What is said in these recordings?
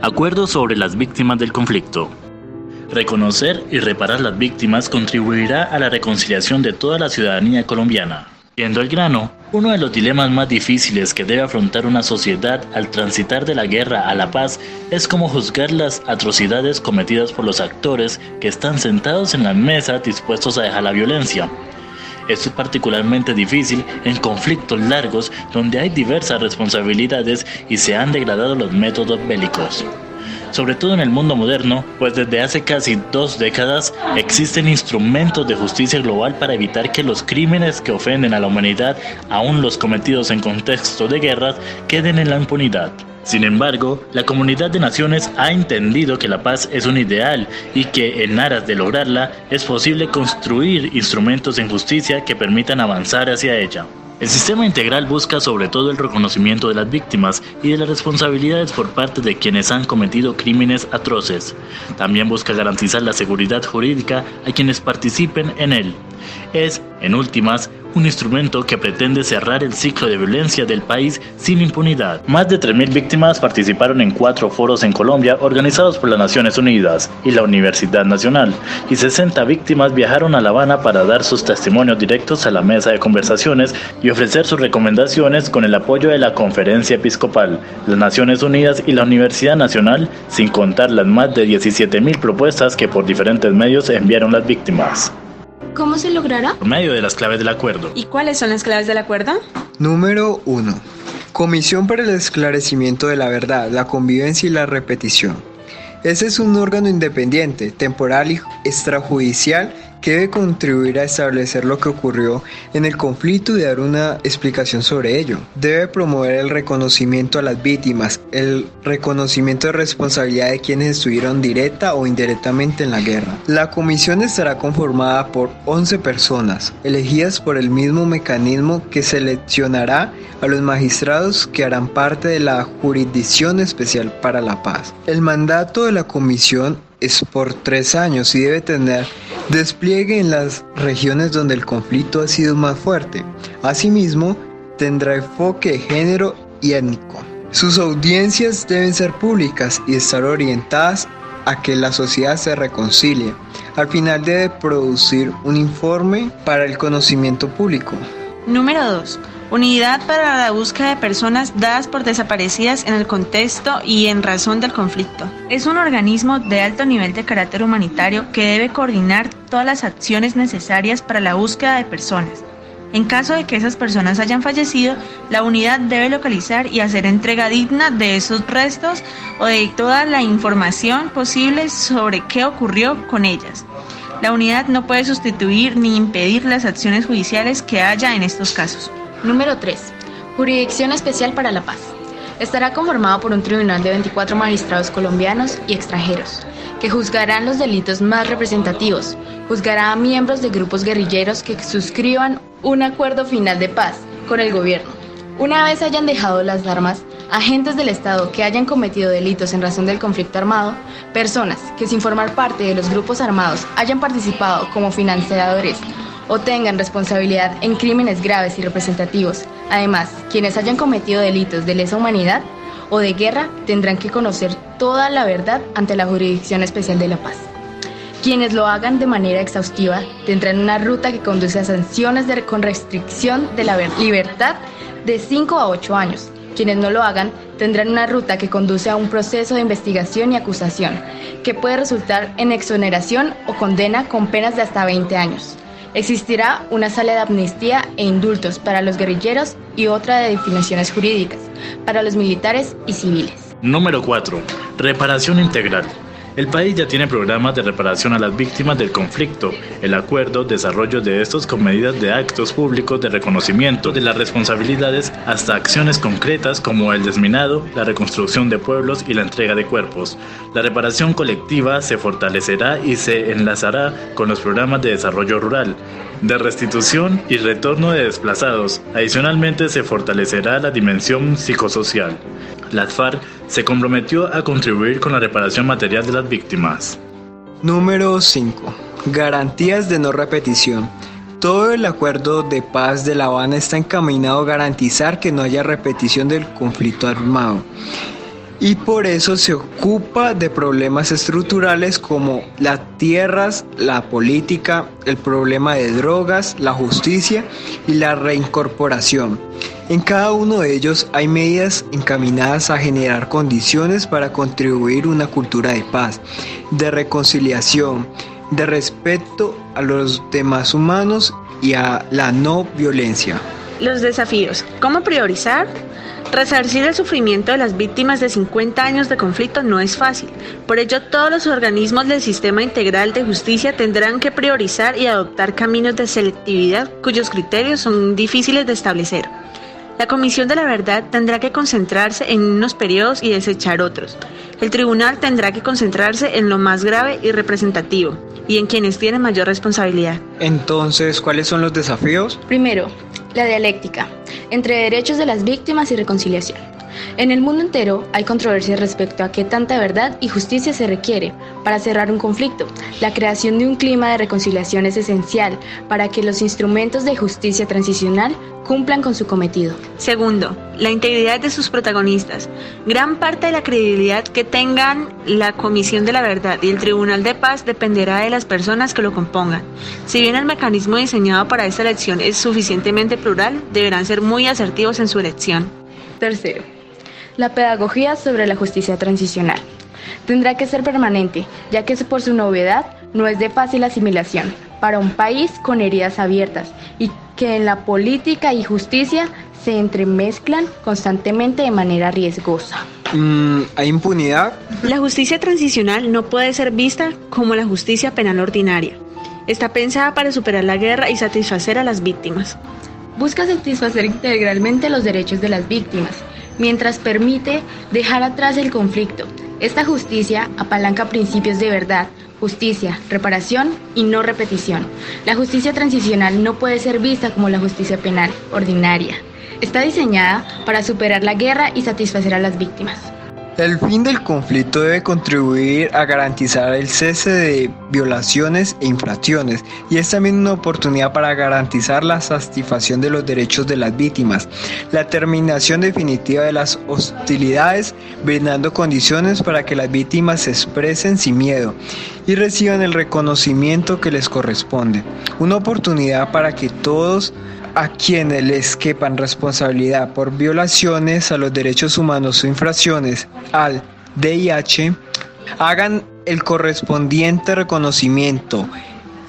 Acuerdo sobre las víctimas del conflicto. Reconocer y reparar las víctimas contribuirá a la reconciliación de toda la ciudadanía colombiana. Yendo al grano, uno de los dilemas más difíciles que debe afrontar una sociedad al transitar de la guerra a la paz es cómo juzgar las atrocidades cometidas por los actores que están sentados en la mesa dispuestos a dejar la violencia. Esto es particularmente difícil en conflictos largos donde hay diversas responsabilidades y se han degradado los métodos bélicos. Sobre todo en el mundo moderno, pues desde hace casi 2 décadas existen instrumentos de justicia global para evitar que los crímenes que ofenden a la humanidad, aun los cometidos en contexto de guerras, queden en la impunidad. Sin embargo, la comunidad de naciones ha entendido que la paz es un ideal y que en aras de lograrla es posible construir instrumentos en justicia que permitan avanzar hacia ella. El sistema integral busca sobre todo el reconocimiento de las víctimas y de las responsabilidades por parte de quienes han cometido crímenes atroces. También busca garantizar la seguridad jurídica a quienes participen en él. Es, en últimas, un instrumento que pretende cerrar el ciclo de violencia del país sin impunidad. Más de 3.000 víctimas participaron en 4 foros en Colombia organizados por las Naciones Unidas y la Universidad Nacional, y 60 víctimas viajaron a La Habana para dar sus testimonios directos a la mesa de conversaciones y ofrecer sus recomendaciones con el apoyo de la Conferencia Episcopal, las Naciones Unidas y la Universidad Nacional, sin contar las más de 17.000 propuestas que por diferentes medios enviaron las víctimas. ¿Cómo se logrará? Por medio de las claves del acuerdo. ¿Y cuáles son las claves del acuerdo? Número 1. Comisión para el esclarecimiento de la verdad, la convivencia y la repetición. Ese es un órgano independiente, temporal y extrajudicial que debe contribuir a establecer lo que ocurrió en el conflicto y dar una explicación sobre ello. Debe promover el reconocimiento a las víctimas, el reconocimiento de responsabilidad de quienes estuvieron directa o indirectamente en la guerra. La comisión estará conformada por 11 personas, elegidas por el mismo mecanismo que seleccionará a los magistrados que harán parte de la Jurisdicción Especial para la Paz. El mandato de la comisión es por 3 años y debe tener despliegue en las regiones donde el conflicto ha sido más fuerte. Asimismo, tendrá enfoque de género y étnico. Sus audiencias deben ser públicas y estar orientadas a que la sociedad se reconcilie. Al final debe producir un informe para el conocimiento público. Número 2. Unidad para la búsqueda de personas dadas por desaparecidas en el contexto y en razón del conflicto. Es un organismo de alto nivel de carácter humanitario que debe coordinar todas las acciones necesarias para la búsqueda de personas. En caso de que esas personas hayan fallecido, la unidad debe localizar y hacer entrega digna de esos restos o de toda la información posible sobre qué ocurrió con ellas. La unidad no puede sustituir ni impedir las acciones judiciales que haya en estos casos. Número 3. Jurisdicción Especial para la Paz. Estará conformado por un tribunal de 24 magistrados colombianos y extranjeros, que juzgarán los delitos más representativos. Juzgará a miembros de grupos guerrilleros que suscriban un acuerdo final de paz con el gobierno. Una vez hayan dejado las armas, agentes del Estado que hayan cometido delitos en razón del conflicto armado, personas que sin formar parte de los grupos armados hayan participado como financiadores o tengan responsabilidad en crímenes graves y representativos. Además, quienes hayan cometido delitos de lesa humanidad o de guerra tendrán que conocer toda la verdad ante la Jurisdicción Especial de la Paz. Quienes lo hagan de manera exhaustiva tendrán una ruta que conduce a sanciones con restricción de la libertad de 5 a 8 años. Quienes no lo hagan tendrán una ruta que conduce a un proceso de investigación y acusación, que puede resultar en exoneración o condena con penas de hasta 20 años. Existirá una sala de amnistía e indultos para los guerrilleros y otra de definiciones jurídicas para los militares y civiles. Número 4. Reparación integral. El país ya tiene programas de reparación a las víctimas del conflicto. El acuerdo, desarrollo de estos con medidas de actos públicos de reconocimiento de las responsabilidades hasta acciones concretas como el desminado, la reconstrucción de pueblos y la entrega de cuerpos. La reparación colectiva se fortalecerá y se enlazará con los programas de desarrollo rural, de restitución y retorno de desplazados. Adicionalmente se fortalecerá la dimensión psicosocial. La FARC se comprometió a contribuir con la reparación material de las víctimas. Número 5. Garantías de no repetición. Todo el acuerdo de paz de La Habana está encaminado a garantizar que no haya repetición del conflicto armado y por eso se ocupa de problemas estructurales como las tierras, la política, el problema de drogas, la justicia y la reincorporación. En cada uno de ellos hay medidas encaminadas a generar condiciones para contribuir a una cultura de paz, de reconciliación, de respeto a los demás humanos y a la no violencia. Los desafíos. ¿Cómo priorizar? Resarcir el sufrimiento de las víctimas de 50 años de conflicto no es fácil. Por ello, todos los organismos del sistema integral de justicia tendrán que priorizar y adoptar caminos de selectividad cuyos criterios son difíciles de establecer. La Comisión de la Verdad tendrá que concentrarse en unos periodos y desechar otros. El tribunal tendrá que concentrarse en lo más grave y representativo, y en quienes tienen mayor responsabilidad. Entonces, ¿cuáles son los desafíos? Primero, la dialéctica entre derechos de las víctimas y reconciliación. En el mundo entero hay controversia respecto a qué tanta verdad y justicia se requiere para cerrar un conflicto. La creación de un clima de reconciliación es esencial para que los instrumentos de justicia transicional cumplan con su cometido. Segundo, la integridad de sus protagonistas. Gran parte de la credibilidad que tengan la Comisión de la Verdad y el Tribunal de Paz dependerá de las personas que lo compongan. Si bien el mecanismo diseñado para esta elección es suficientemente plural, deberán ser muy asertivos en su elección. Tercero, la pedagogía sobre la justicia transicional. Tendrá que ser permanente, ya que por su novedad no es de fácil asimilación para un país con heridas abiertas y que en la política y justicia se entremezclan constantemente de manera riesgosa. ¿Hay impunidad? La justicia transicional no puede ser vista como la justicia penal ordinaria. Está pensada para superar la guerra y satisfacer a las víctimas. Busca satisfacer integralmente los derechos de las víctimas, mientras permite dejar atrás el conflicto. Esta justicia apalanca principios de verdad, justicia, reparación y no repetición. La justicia transicional no puede ser vista como la justicia penal ordinaria. Está diseñada para superar la guerra y satisfacer a las víctimas. El fin del conflicto debe contribuir a garantizar el cese de violaciones e infracciones y es también una oportunidad para garantizar la satisfacción de los derechos de las víctimas, la terminación definitiva de las hostilidades, brindando condiciones para que las víctimas se expresen sin miedo y reciban el reconocimiento que les corresponde, una oportunidad para que todos a quienes les quepan responsabilidad por violaciones a los derechos humanos o infracciones al DIH hagan el correspondiente reconocimiento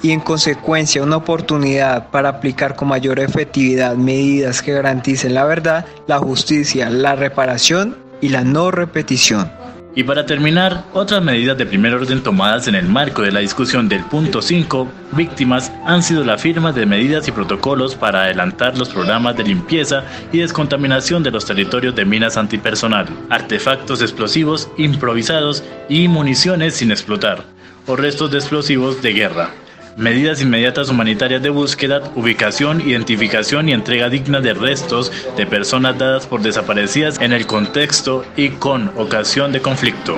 y en consecuencia una oportunidad para aplicar con mayor efectividad medidas que garanticen la verdad, la justicia, la reparación y la no repetición. Y para terminar, otras medidas de primer orden tomadas en el marco de la discusión del punto 5, víctimas, han sido la firma de medidas y protocolos para adelantar los programas de limpieza y descontaminación de los territorios de minas antipersonal, artefactos explosivos improvisados y municiones sin explotar, o restos de explosivos de guerra. Medidas inmediatas humanitarias de búsqueda, ubicación, identificación y entrega digna de restos de personas dadas por desaparecidas en el contexto y con ocasión de conflicto.